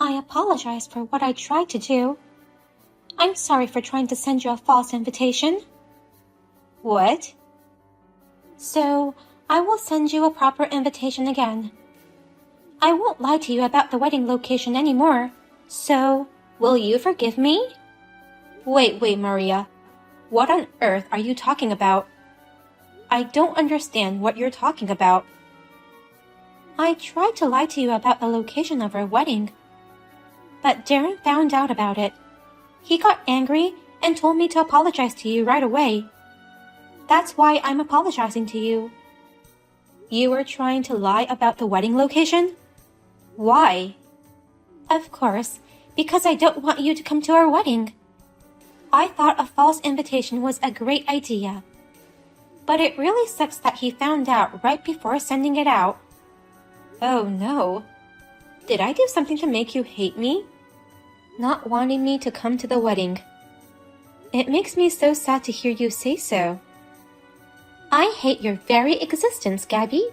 I apologize for what I tried to do. I'm sorry for trying to send you a false invitation. What? So, I will send you a proper invitation again. I won't lie to you about the wedding location anymore, so will you forgive me? Wait, Maria. What on earth are you talking about? I don't understand what you're talking about. I tried to lie to you about the location of our wedding, but Darren found out about it. He got angry and told me to apologize to you right away. That's why I'm apologizing to you. You were trying to lie about the wedding location? Why? Of course, because I don't want you to come to our wedding. I thought a false invitation was a great idea. But it really sucks that he found out right before sending it out. Oh no. Did I do something to make you hate me? Not wanting me to come to the wedding. It makes me so sad to hear you say so. I hate your very existence, Gabby.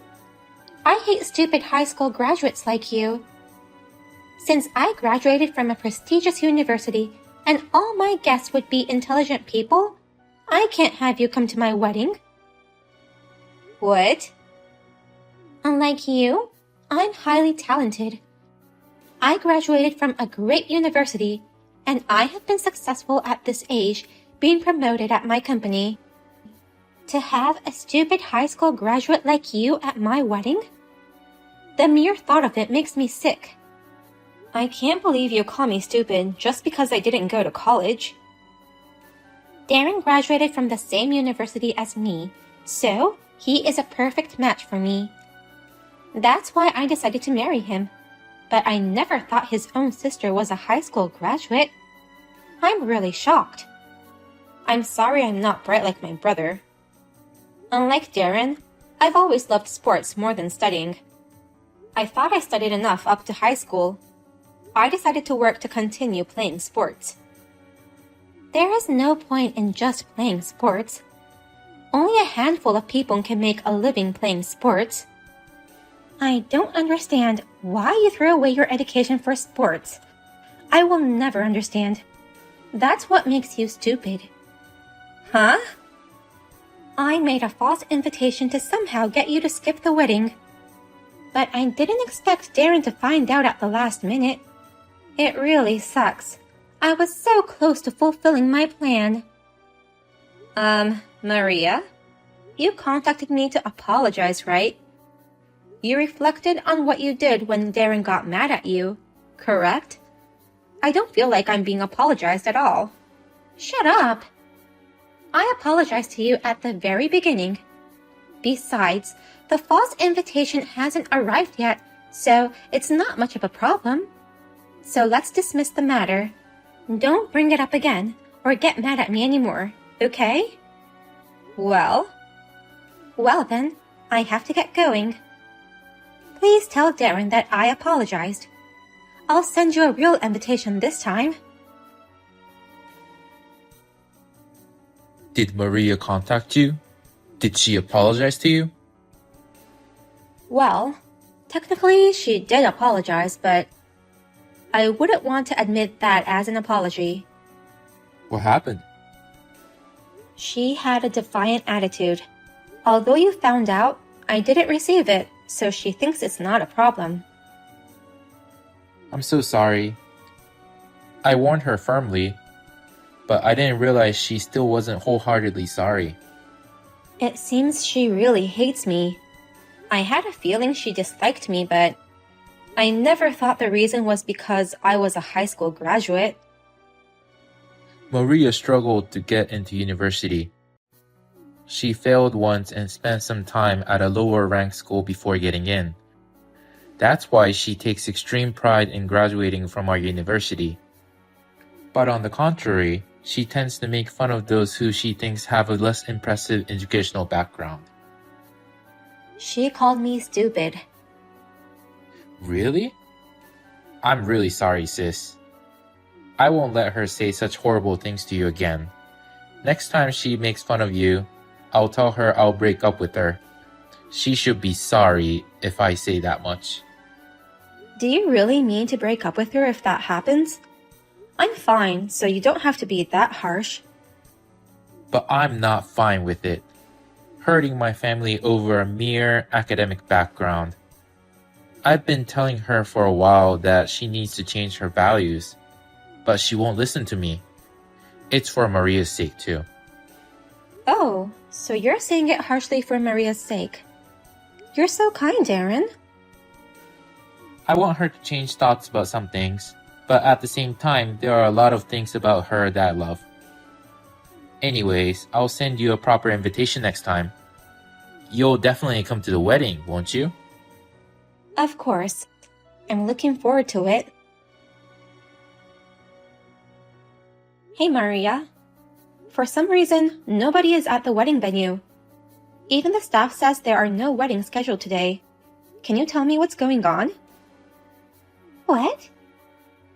I hate stupid high school graduates like you. Since I graduated from a prestigious university and all my guests would be intelligent people, I can't have you come to my wedding. What? Unlike you, I'm highly talented. I graduated from a great university, and I have been successful at this age, being promoted at my company. To have a stupid high school graduate like you at my wedding? The mere thought of it makes me sick. I can't believe you call me stupid just because I didn't go to college. Darren graduated from the same university as me, so he is a perfect match for me. That's why I decided to marry him. But I never thought his own sister was a high school graduate. I'm really shocked. I'm sorry I'm not bright like my brother. Unlike Darren, I've always loved sports more than studying. I thought I studied enough up to high school. I decided to work to continue playing sports. There is no point in just playing sports. Only a handful of people can make a living playing sports. I don't understand why you threw away your education for sports. I will never understand. That's what makes you stupid. Huh? I made a false invitation to somehow get you to skip the wedding. But I didn't expect Darren to find out at the last minute. It really sucks. I was so close to fulfilling my plan. Maria? You contacted me to apologize, right? You reflected on what you did when Darren got mad at you, correct? I don't feel like I'm being apologized at all. Shut up! I apologized to you at the very beginning. Besides, the false invitation hasn't arrived yet, so it's not much of a problem. So let's dismiss the matter. Don't bring it up again or get mad at me anymore, okay? Well then, I have to get going. Please tell Darren that I apologized. I'll send you a real invitation this time. Did Maria contact you? Did she apologize to you? Well, technically she did apologize, but I wouldn't want to admit that as an apology. What happened? She had a defiant attitude. Although you found out, I didn't receive it, so she thinks it's not a problem. I'm so sorry. I warned her firmly, but I didn't realize she still wasn't wholeheartedly sorry. It seems she really hates me. I had a feeling she disliked me, but I never thought the reason was because I was a high school graduate. Maria struggled to get into university. She failed once and spent some time at a lower ranked school before getting in. That's why she takes extreme pride in graduating from our university. But on the contrary, she tends to make fun of those who she thinks have a less impressive educational background. She called me stupid. Really? I'm really sorry, sis. I won't let her say such horrible things to you again. Next time she makes fun of you, I'll tell her I'll break up with her. She should be sorry if I say that much. Do you really mean to break up with her if that happens? I'm fine, so you don't have to be that harsh. But I'm not fine with it. Hurting my family over a mere academic background. I've been telling her for a while that she needs to change her values, but she won't listen to me. It's for Maria's sake too. Oh, so you're saying it harshly for Maria's sake. You're so kind, Darren. I want her to change thoughts about some things, but at the same time, there are a lot of things about her that I love. Anyways, I'll send you a proper invitation next time. You'll definitely come to the wedding, won't you? Of course. I'm looking forward to it. Hey, Maria. For some reason, nobody is at the wedding venue. Even the staff says there are no weddings scheduled today. Can you tell me what's going on? What?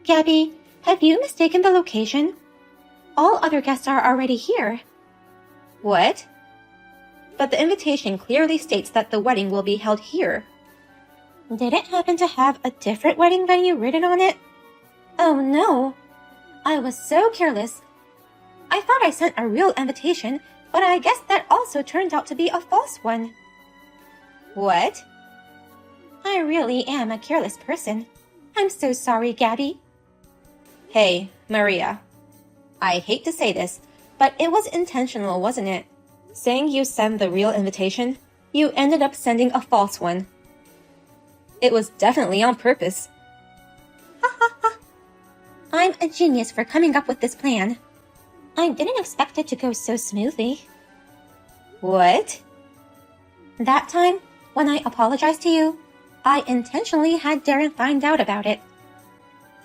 Gabby, have you mistaken the location? All other guests are already here. What? But the invitation clearly states that the wedding will be held here. Did it happen to have a different wedding venue written on it? Oh no! I was so careless. I thought I sent a real invitation, but I guess that also turned out to be a false one. What? I really am a careless person. I'm so sorry, Gabby. Hey, Maria. I hate to say this, but it was intentional, wasn't it? Saying you sent the real invitation, you ended up sending a false one. It was definitely on purpose. Ha ha ha. I'm a genius for coming up with this plan. I didn't expect it to go so smoothly. What? That time, when I apologized to you, I intentionally had Darren find out about it.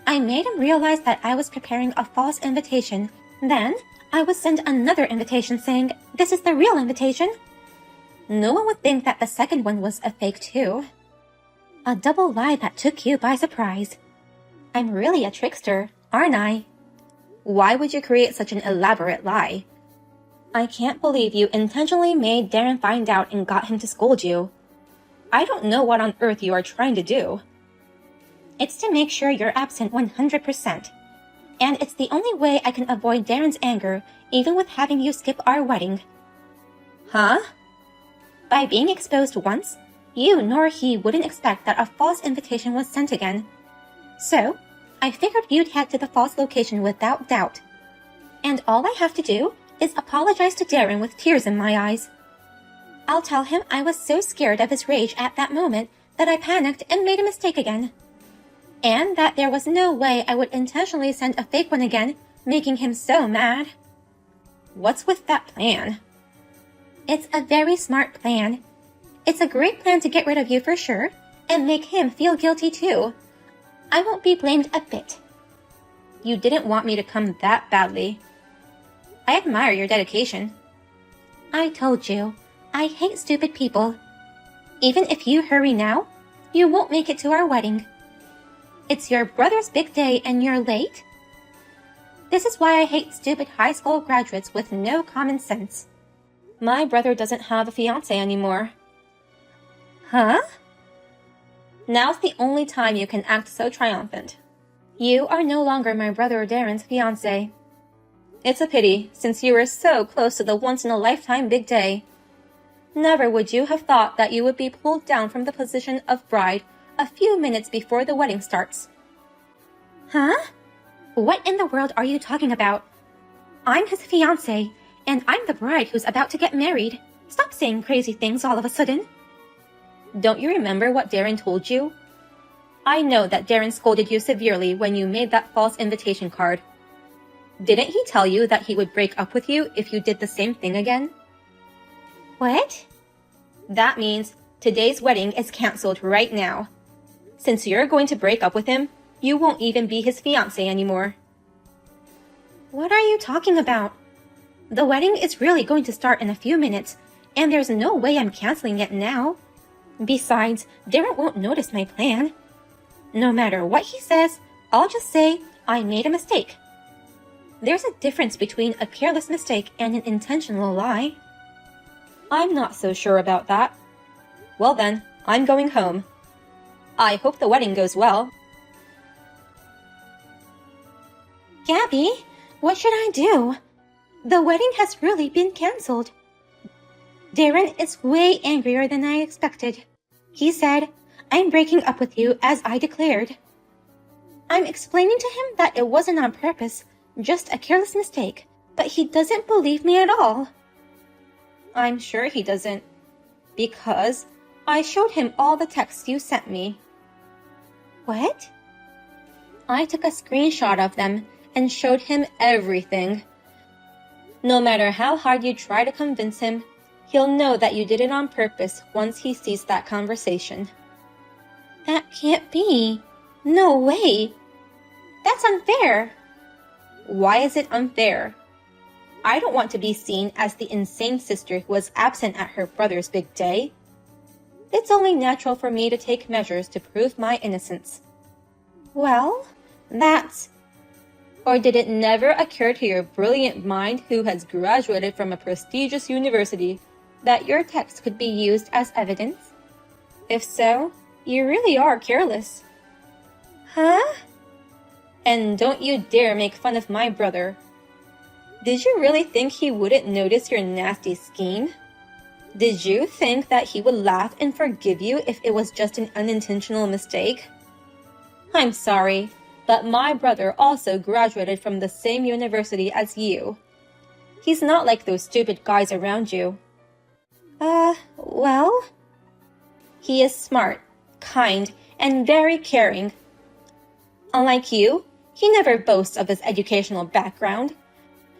I made him realize that I was preparing a false invitation. Then, I would send another invitation saying, "This is the real invitation." No one would think that the second one was a fake too. A double lie that took you by surprise. I'm really a trickster, aren't I? Why would you create such an elaborate lie? I can't believe you intentionally made Darren find out and got him to scold you. I don't know what on earth you are trying to do. It's to make sure you're absent 100%. And it's the only way I can avoid Darren's anger, even with having you skip our wedding. Huh? By being exposed once, you nor he wouldn't expect that a false invitation was sent again. So, I figured you'd head to the false location without doubt. And all I have to do is apologize to Darren with tears in my eyes. I'll tell him I was so scared of his rage at that moment that I panicked and made a mistake again. And that there was no way I would intentionally send a fake one again, making him so mad. What's with that plan? It's a very smart plan. It's a great plan to get rid of you for sure, and make him feel guilty too. I won't be blamed a bit. You didn't want me to come that badly. I admire your dedication. I told you, I hate stupid people. Even if you hurry now, you won't make it to our wedding. It's your brother's big day and you're late? This is why I hate stupid high school graduates with no common sense. My brother doesn't have a fiancé anymore. Huh? Now's the only time you can act so triumphant. You are no longer my brother Darren's fiancé. It's a pity, since you were so close to the once-in-a-lifetime big day. Never would you have thought that you would be pulled down from the position of bride a few minutes before the wedding starts. Huh? What in the world are you talking about? I'm his fiancé, and I'm the bride who's about to get married. Stop saying crazy things all of a sudden. Don't you remember what Darren told you? I know that Darren scolded you severely when you made that false invitation card. Didn't he tell you that he would break up with you if you did the same thing again? What? That means today's wedding is canceled right now. Since you're going to break up with him, you won't even be his fiancé anymore. What are you talking about? The wedding is really going to start in a few minutes, and there's no way I'm canceling it now. Besides, Darren won't notice my plan. No matter what he says, I'll just say I made a mistake. There's a difference between a careless mistake and an intentional lie. I'm not so sure about that. Well then, I'm going home. I hope the wedding goes well. Gabby, what should I do? The wedding has really been cancelled. Darren is way angrier than I expected. He said, I'm breaking up with you as I declared. I'm explaining to him that it wasn't on purpose, just a careless mistake, but he doesn't believe me at all. I'm sure he doesn't, because I showed him all the texts you sent me. What? I took a screenshot of them and showed him everything. No matter how hard you try to convince him, he'll know that you did it on purpose once he sees that conversation. That can't be. No way. That's unfair. Why is it unfair? I don't want to be seen as the insane sister who was absent at her brother's big day. It's only natural for me to take measures to prove my innocence. Well, that's... Or did it never occur to your brilliant mind, who has graduated from a prestigious university, that your text could be used as evidence? If so, you really are careless. Huh? And don't you dare make fun of my brother. Did you really think he wouldn't notice your nasty scheme? Did you think that he would laugh and forgive you if it was just an unintentional mistake? I'm sorry, but my brother also graduated from the same university as you. He's not like those stupid guys around you. Well? He is smart, kind, and very caring. Unlike you, he never boasts of his educational background.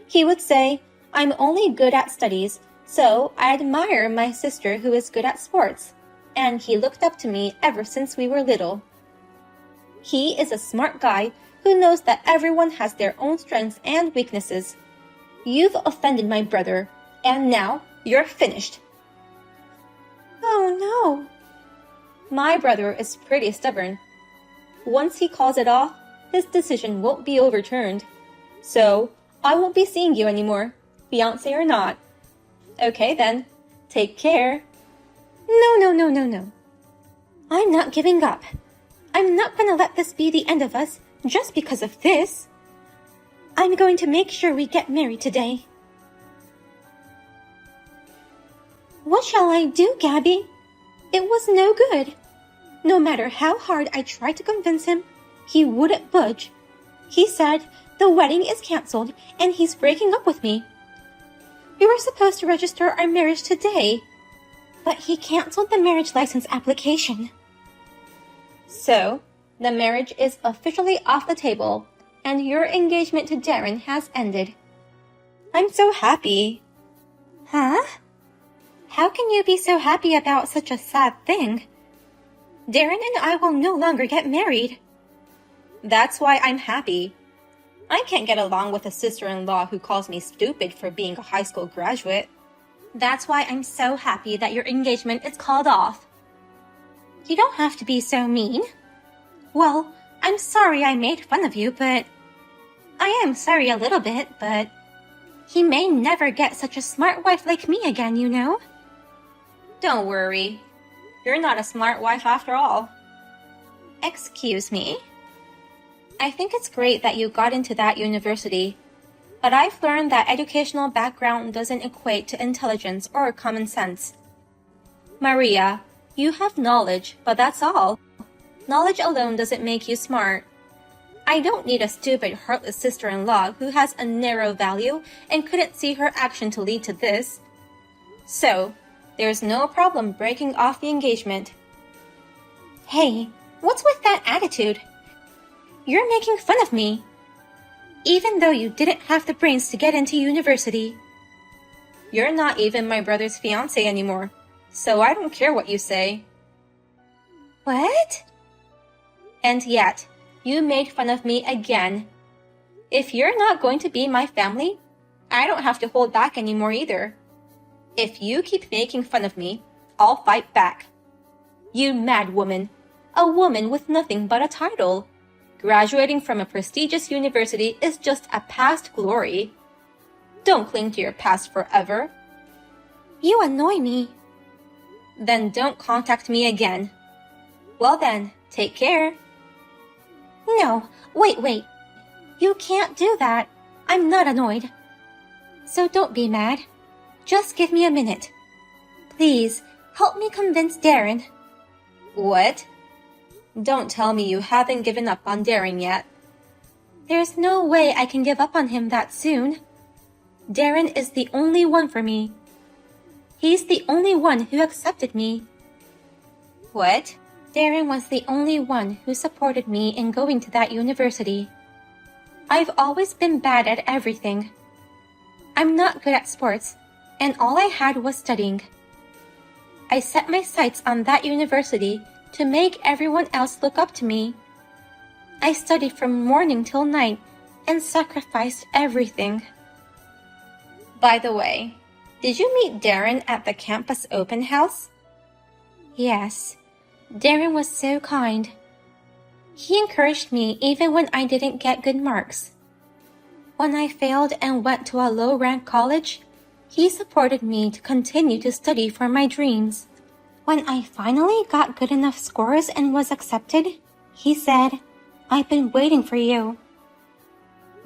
He would say, I'm only good at studies, so I admire my sister who is good at sports, and he looked up to me ever since we were little. He is a smart guy who knows that everyone has their own strengths and weaknesses. You've offended my brother, and now you're finished. Oh no. My brother is pretty stubborn. Once he calls it off, his decision won't be overturned. So, I won't be seeing you anymore, fiancé or not. Okay then, take care. No. I'm not giving up. I'm not gonna let this be the end of us just because of this. I'm going to make sure we get married today. What shall I do, Gabby? It was no good. No matter how hard I tried to convince him, he wouldn't budge. He said the wedding is cancelled and he's breaking up with me. We were supposed to register our marriage today, but he cancelled the marriage license application. So, the marriage is officially off the table, and your engagement to Darren has ended. I'm so happy. Huh? How can you be so happy about such a sad thing? Darren and I will no longer get married. That's why I'm happy. I can't get along with a sister-in-law who calls me stupid for being a high school graduate. That's why I'm so happy that your engagement is called off. You don't have to be so mean. Well, I'm sorry I made fun of you, but... I am sorry a little bit, but... He may never get such a smart wife like me again, you know? Don't worry. You're not a smart wife after all. Excuse me? I think it's great that you got into that university, but I've learned that educational background doesn't equate to intelligence or common sense. Maria, you have knowledge, but that's all. Knowledge alone doesn't make you smart. I don't need a stupid, heartless sister-in-law who has a narrow value and couldn't see her action to lead to this. So, there's no problem breaking off the engagement. Hey, what's with that attitude? You're making fun of me. Even though you didn't have the brains to get into university. You're not even my brother's fiancé anymore, so I don't care what you say. What? And yet, you made fun of me again. If you're not going to be my family, I don't have to hold back anymore either. If you keep making fun of me, I'll fight back. You mad woman. A woman with nothing but a title. Graduating from a prestigious university is just a past glory. Don't cling to your past forever. You annoy me. Then don't contact me again. Well then, Take care. No, wait. You can't do that. I'm not annoyed. So don't be mad. Just give me a minute. Please, help me convince Darren. What? Don't tell me you haven't given up on Darren yet. There's no way I can give up on him that soon. Darren is the only one for me. He's the only one who accepted me. What? Darren was the only one who supported me in going to that university. I've always been bad at everything. I'm not good at sports, and all I had was studying. I set my sights on that university to make everyone else look up to me. I studied from morning till night and sacrificed everything. By the way, did you meet Darren at the campus open house? Yes, Darren was so kind. He encouraged me even when I didn't get good marks. When I failed and went to a low-rank college, he supported me to continue to study for my dreams. When I finally got good enough scores and was accepted, he said, "I've been waiting for you."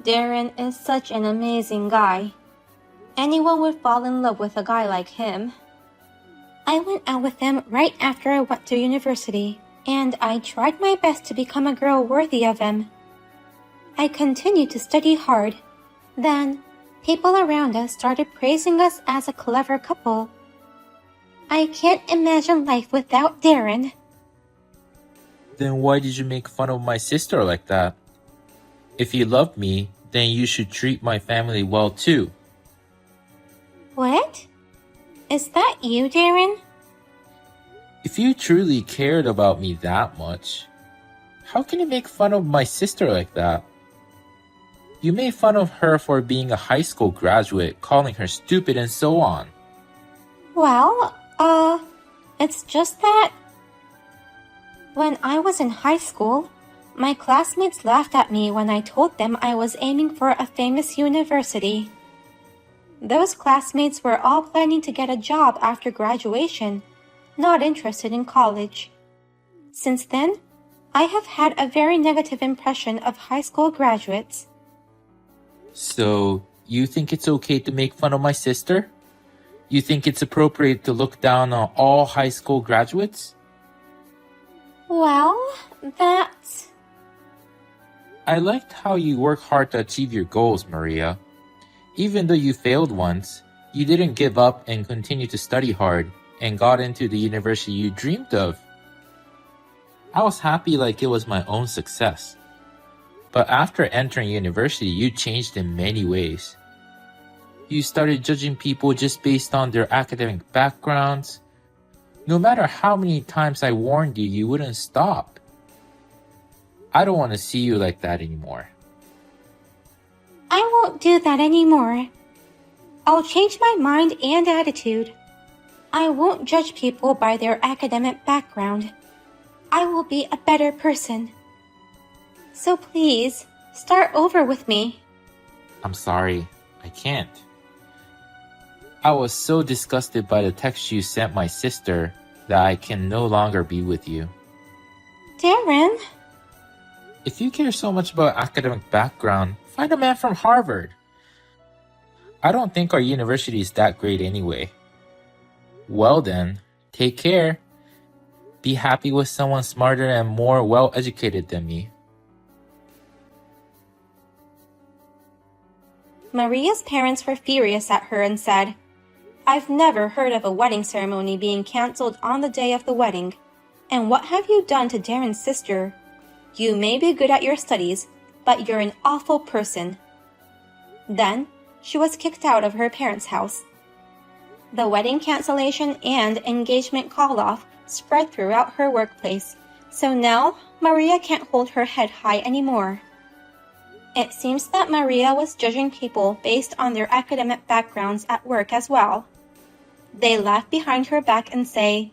Darren is such an amazing guy. Anyone would fall in love with a guy like him. I went out with him right after I went to university, and I tried my best to become a girl worthy of him. I continued to study hard. Then, people around us started praising us as a clever couple. I can't imagine life without Darren. Then why did you make fun of my sister like that? If you love me, then you should treat my family well too. What? Is that you, Darren? If you truly cared about me that much, how can you make fun of my sister like that? You made fun of her for being a high school graduate, calling her stupid and so on. Well, it's just that when I was in high school, my classmates laughed at me when I told them I was aiming for a famous university. Those classmates were all planning to get a job after graduation, not interested in college. Since then, I have had a very negative impression of high school graduates. So, you think it's okay to make fun of my sister? You think it's appropriate to look down on all high school graduates? Well, that's... I liked how you work hard to achieve your goals, Maria. Even though you failed once, you didn't give up and continued to study hard and got into the university you dreamed of. I was happy like it was my own success. But after entering university, you changed in many ways. You started judging people just based on their academic backgrounds. No matter how many times I warned you, you wouldn't stop. I don't want to see you like that anymore. I won't do that anymore. I'll change my mind and attitude. I won't judge people by their academic background. I will be a better person. So please, start over with me. I'm sorry, I can't. I was so disgusted by the text you sent my sister that I can no longer be with you. Darren? If you care so much about academic background, find a man from Harvard. I don't think our university is that great anyway. Well then, take care. Be happy with someone smarter and more well-educated than me. Maria's parents were furious at her and said, "I've never heard of a wedding ceremony being canceled on the day of the wedding. And what have you done to Darren's sister? You may be good at your studies, but you're an awful person." Then, she was kicked out of her parents' house. The wedding cancellation and engagement call-off spread throughout her workplace, so now Maria can't hold her head high anymore. It seems that Maria was judging people based on their academic backgrounds at work as well. They laugh behind her back and say,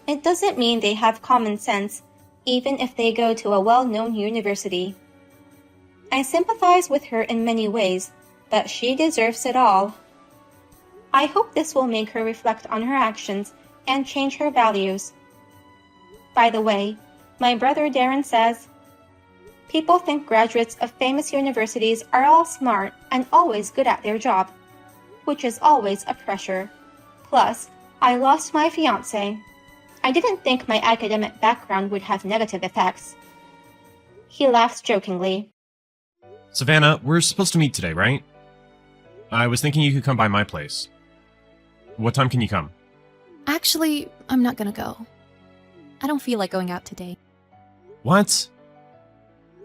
"It doesn't mean they have common sense, even if they go to a well-known university." I sympathize with her in many ways, but she deserves it all. I hope this will make her reflect on her actions and change her values. By the way, My brother Darren says, people think graduates of famous universities are all smart and always good at their job, which is always a pressure. Plus, I lost my fiancé. I didn't think my academic background would have negative effects. He laughs jokingly. Savannah, we're supposed to meet today, right? I was thinking you could come by my place. What time can you come? Actually, I'm not gonna go. I don't feel like going out today. What?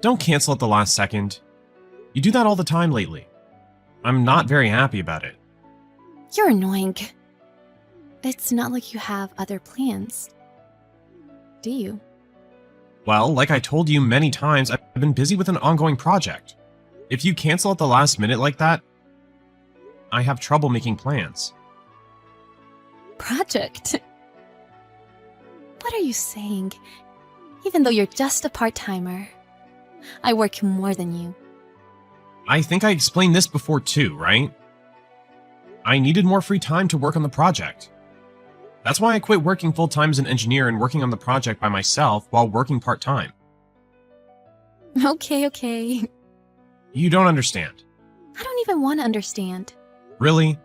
Don't cancel at the last second. You do that all the time lately. I'm not very happy about it. You're annoying. It's not like you have other plans. Do you? Well, like I told you many times, I've been busy with an ongoing project. If you cancel at the last minute like that, I have trouble making plans. Project? What are you saying? Even though you're just a part-timer, I work more than you. I think I explained this before too, right? I needed more free time to work on the project. That's why I quit working full-time as an engineer and working on the project by myself while working part-time. Okay. You don't understand. I don't even want to understand. Really?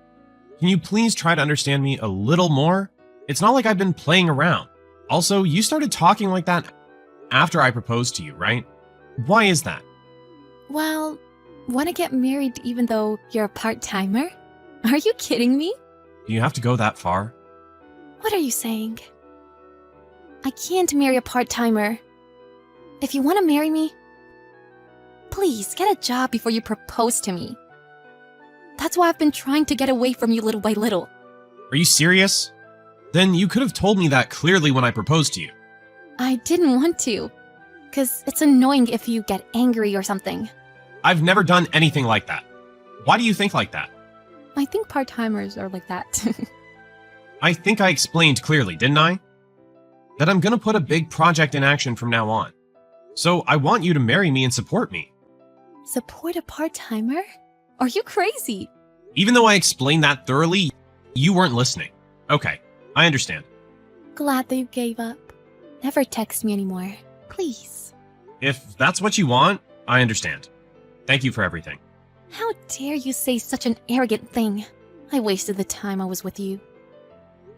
Can you please try to understand me a little more? It's not like I've been playing around. Also, you started talking like that after I proposed to you, right? Why is that? Well, want to get married even though you're a part-timer? Are you kidding me? Do you have to go that far? What are you saying? I can't marry a part-timer. If you want to marry me, please get a job before you propose to me. That's why I've been trying to get away from you little by little. Are you serious? Then you could have told me that clearly when I proposed to you. I didn't want to, because it's annoying if you get angry or something. I've never done anything like that. Why do you think like that? I think part-timers are like that. I think I explained clearly, didn't I? That I'm gonna put a big project in action from now on. So I want you to marry me and support me. Support a part-timer? Are you crazy? Even though I explained that thoroughly, you weren't listening. Okay, I understand. Glad that you gave up. Never text me anymore. Please. If that's what you want, I understand. Thank you for everything. How dare you say such an arrogant thing? I wasted the time I was with you.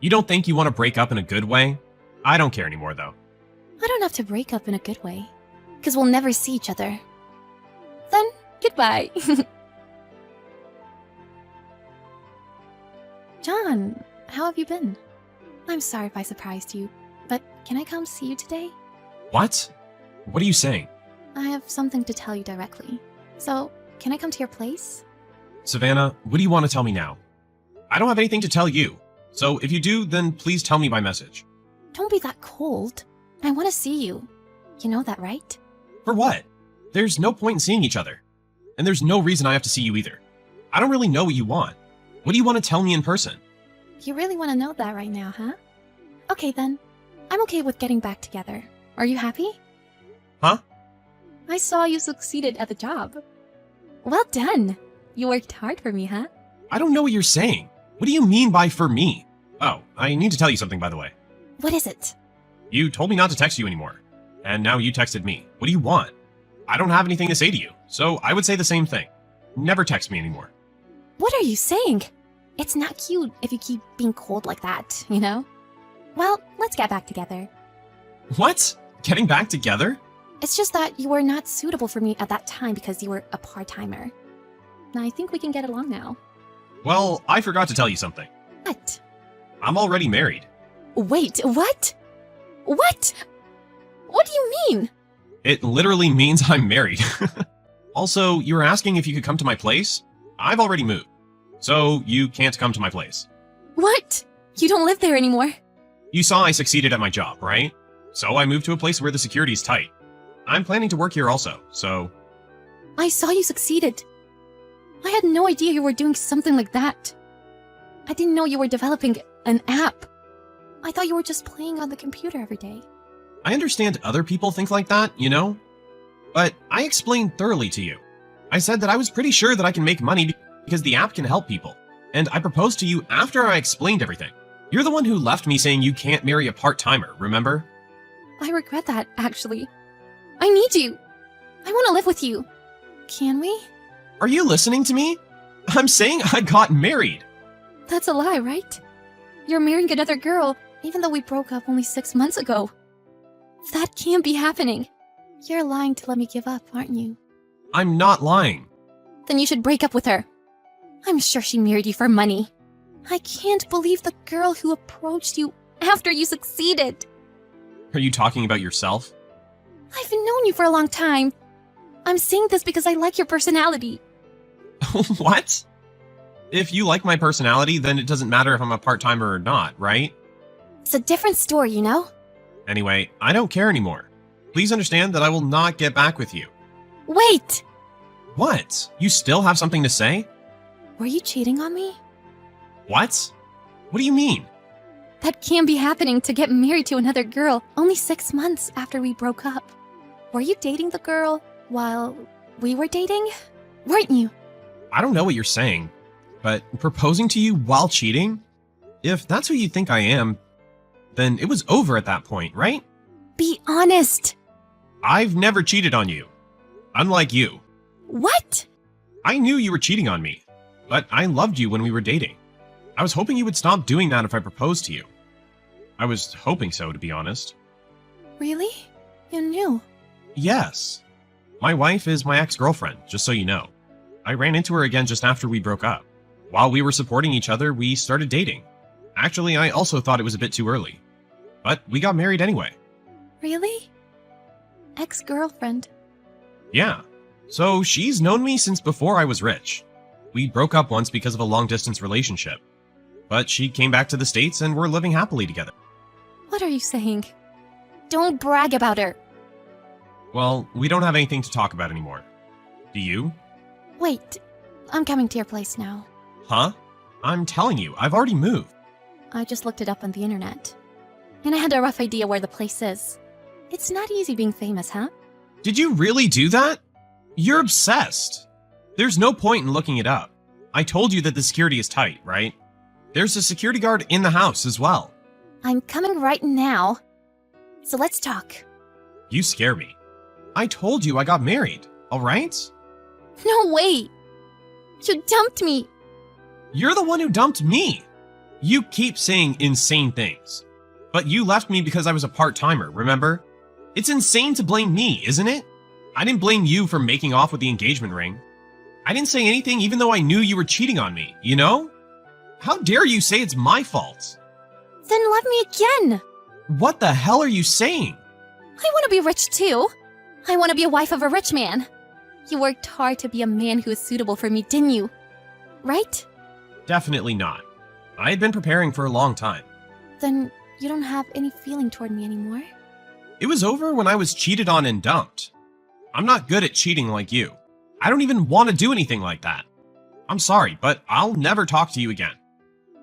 You don't think you want to break up in a good way? I don't care anymore, though. I don't have to break up in a good way, because we'll never see each other. Then, goodbye. John, how have you been? I'm sorry if I surprised you, but can I come see you today? What? What are you saying? I have something to tell you directly. So, can I come to your place? Savannah, what do you want to tell me now? I don't have anything to tell you. So if you do, then please tell me by message. Don't be that cold. I want to see you. You know that, right? For what? There's no point in seeing each other. And there's no reason I have to see you either. I don't really know what you want. What do you want to tell me in person? You really want to know that right now, huh? Okay then. I'm okay with getting back together. Are you happy? Huh? I saw you succeeded at the job. Well done. You worked hard for me, huh? I don't know what you're saying. What do you mean by for me? Oh, I need to tell you something, by the way. What is it? You told me not to text you anymore. And now you texted me. What do you want? I don't have anything to say to you, so I would say the same thing. Never text me anymore. What are you saying? It's not cute if you keep being cold like that, you know? Well, let's get back together. What? Getting back together? It's just that you were not suitable for me at that time because you were a part-timer. I think we can get along now. Well, I forgot to tell you something. What? I'm already married. Wait, what? What? What do you mean? It literally means I'm married. Also, you were asking if you could come to my place? I've already moved. So, you can't come to my place. What? You don't live there anymore. You saw I succeeded at my job, right? So I moved to a place where the security is tight. I'm planning to work here also, so... I saw you succeeded. I had no idea you were doing something like that. I didn't know you were developing an app. I thought you were just playing on the computer every day. I understand other people think like that, you know? But I explained thoroughly to you. I said that I was pretty sure that I can make money because the app can help people. And I proposed to you after I explained everything. You're the one who left me saying you can't marry a part-timer, remember? I regret that, actually. I need you. I want to live with you. Can we? Are you listening to me? I'm saying I got married. That's a lie, right? You're marrying another girl, even though we broke up only 6 months ago. That can't be happening. You're lying to let me give up, aren't you? I'm not lying. Then you should break up with her. I'm sure she married you for money. I can't believe the girl who approached you after you succeeded. Are you talking about yourself? I've known you for a long time. I'm saying this because I like your personality. What? If you like my personality, then it doesn't matter if I'm a part-timer or not, right? It's a different story, you know? Anyway, I don't care anymore. Please understand that I will not get back with you. Wait! What? You still have something to say? Were you cheating on me? What? What do you mean? That can't be happening to get married to another girl only 6 months after we broke up. Were you dating the girl while we were dating? Weren't you? I don't know what you're saying, but proposing to you while cheating? If that's who you think I am, then it was over at that point, right? Be honest. I've never cheated on you. Unlike you. What? I knew you were cheating on me, but I loved you when we were dating. I was hoping you would stop doing that if I proposed to you. I was hoping so, to be honest. Really? You knew? Yes. My wife is my ex-girlfriend, just so you know. I ran into her again just after we broke up. While we were supporting each other, we started dating. Actually, I also thought it was a bit too early. But we got married anyway. Really? Ex-girlfriend? Yeah. So she's known me since before I was rich. We broke up once because of a long-distance relationship. But she came back to the States and we're living happily together. What are you saying? Don't brag about her. Well, we don't have anything to talk about anymore. Do you? Wait, I'm coming to your place now. Huh? I'm telling you, I've already moved. I just looked it up on the internet. And I had a rough idea where the place is. It's not easy being famous, huh? Did you really do that? You're obsessed. There's no point in looking it up. I told you that the security is tight, right? There's a security guard in the house as well. I'm coming right now. So let's talk. You scare me. I told you I got married, alright? No way! You dumped me! You're the one who dumped me. You keep saying insane things. But you left me because I was a part-timer, remember? It's insane to blame me, isn't it? I didn't blame you for making off with the engagement ring. I didn't say anything even though I knew you were cheating on me, you know? How dare you say it's my fault? Then love me again! What the hell are you saying? I want to be rich too. I want to be a wife of a rich man. You worked hard to be a man who is suitable for me, didn't you? Right? Definitely not. I had been preparing for a long time. Then you don't have any feeling toward me anymore? It was over when I was cheated on and dumped. I'm not good at cheating like you. I don't even want to do anything like that. I'm sorry, but I'll never talk to you again.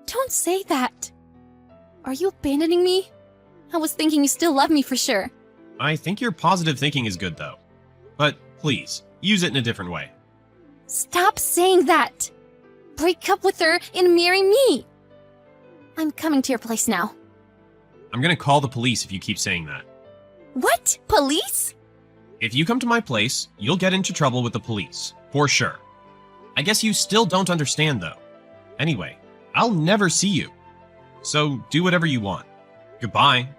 Don't say that. Are you abandoning me? I was thinking you still love me for sure. I think your positive thinking is good though. But please, use it in a different way. Stop saying that! Break up with her and marry me! I'm coming to your place now. I'm gonna call the police if you keep saying that. What? Police? If you come to my place, you'll get into trouble with the police. For sure. I guess you still don't understand though. Anyway, I'll never see you. So do whatever you want. Goodbye.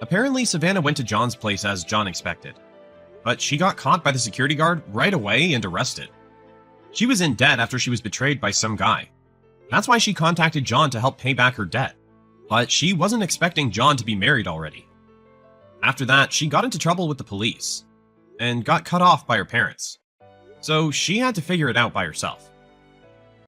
Apparently, Savannah went to John's place as John expected. But she got caught by the security guard right away and arrested. She was in debt after she was betrayed by some guy. That's why she contacted John to help pay back her debt. But she wasn't expecting John to be married already. After that, she got into trouble with the police and got cut off by her parents. So she had to figure it out by herself.